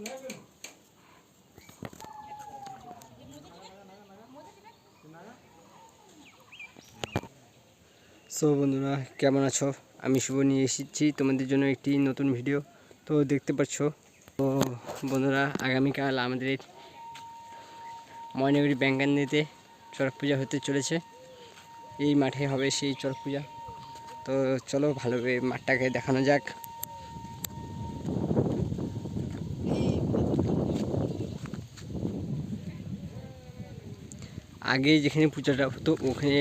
So বন্ধুরা কেমন আছো? আমি শুভ নিয়ে এসেছি তোমাদের জন্য একটি নতুন ভিডিও। তো দেখতে পাচ্ছ, তো বন্ধুরা আগামীকাল আমাদের ময়নাগুড়ি ব্যাঙ্গান্দিতে চড়ক পূজা হতে চলেছে। এই মাঠে হবে সেই চড়ক পূজা। তো চলো ভালোভাবে মাঠটাকে দেখানো যাক। আগে যেখানে পূজাটা হতো ওখানে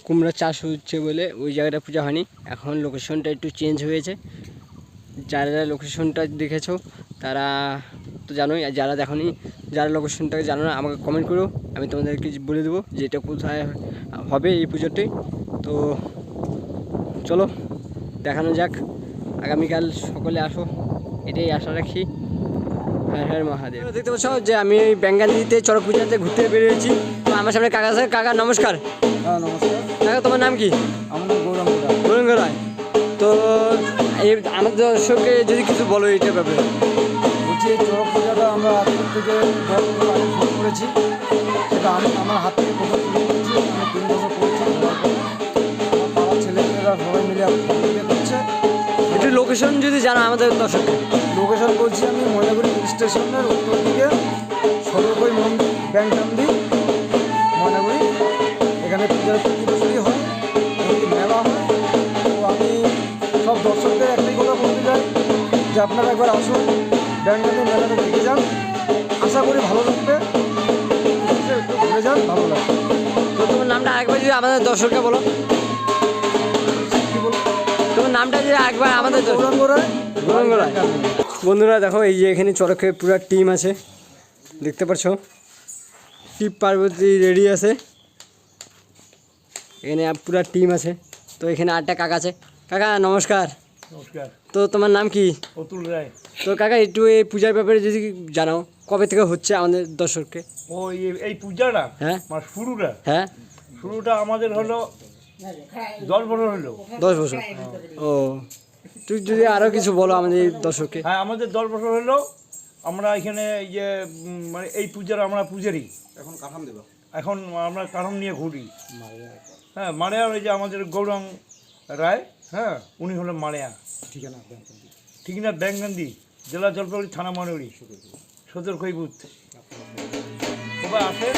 কুমড়া চাষ হচ্ছে বলে ওই জায়গাটা পূজা হয়নি। এখন লোকেশনটা একটু চেঞ্জ হয়েছে। যারা লোকেশনটা দেখেছো তারা তো জানোই, আর যারা দেখোনি, যারা লোকেশনটাকে জানো না আমাকে কমেন্ট করো, আমি তোমাদেরকে বলে দেবো যে এটা কোথায় হবে এই পুজোটি। তো চলো দেখানো যাক। আগামীকাল সকলে আসো, এটাই আশা রাখি। হ্যাঁ হ্যাঁ মহাদেব। দেখতে পাচ্ছ যে আমি ওই ব্যাঙ্গান্দিতে চড়ক পূজাতে ঘুরতে বেরিয়েছি। তো আমার সামনে কাকা আছে। কাকা নমস্কার। হ্যাঁ নমস্কার। কাকা তোমার নাম কি? আমার নাম গৌরাঙ্গ রায়। তো এই আমাদের দর্শককে যদি কিছু বলো এইটার ব্যাপারে। বলছি এই চড়ক পূজাটা আমরা আজকের থেকে শুরু করেছি। সেটা আমি আমার হাত থেকে প্রথম শুরু করেছি। আমি 3 বছর করেছি। আমার পাড়ার ছেলেমেয়েরা সবাই মিলে করছে। একটু লোকেশন যদি জানো আমাদের দর্শককে। লোকেশন বলছি আমি ময়নাগুড়ি পুলিশ স্টেশনের উত্তর দিকে সদরকই মন্দির ব্যাংকান্দি ময়নাগুড়ি। এখানে পূজার প্রতি বছরই হয়, এমনকি মেলা হয়। তো আমি সব দর্শকদের একটাই কথা বলতে চাই যে আপনারা একবার আসুন, ব্যাংকান্দি মেলাটা দেখে যান। আশা করি ভালো লাগবে, একটু ঘুরে যান, ভালো লাগবে। তো তোমার নামটা আরেকবার যদি আমাদের দর্শককে বলো। কী বলবো? তোমার নামটা যদি আরেকবার আমাদের গৌরাঙ্গ রায়। বন্ধুরা দেখো, এই যে এখানে চড়কের পুরো টিম আছে, দেখতে পাচ্ছ। শিব পার্বতী রেডি আছে, এখানে পুরো টিম আছে। তো এখানে 8টা কাকা আছে। কাকা নমস্কার। নমস্কার। তো তোমার নাম কি? অতুল রায়। তো কাকা একটু এই পূজার ব্যাপারে যদি জানাও, কবে থেকে হচ্ছে আমাদের দর্শককে? ও এই পূজাটা, হ্যাঁ শুরুটা হ্যাঁ আমাদের হলো 10 বছর হলো। 10 বছর। ও তুই যদি আরও কিছু বলো আমাদের দর্শককে। হ্যাঁ, আমাদের 10 বছর হলো। আমরা এখানে এই যে মানে এই পূজার আমরা পূজারি। এখন আমরা কাঠাম নিয়ে ঘুরি। হ্যাঁ, মারেয়া। ওই যে আমাদের গৌরাঙ্গ রায়, হ্যাঁ উনি হলো মারেয়া। ঠিকানা ব্যাঙ্গান্দি, জেলা জলপাইগুড়ি, থানা ময়নাগুড়ি, সদরকই বুথ। সবাই আসে।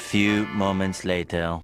few moments later.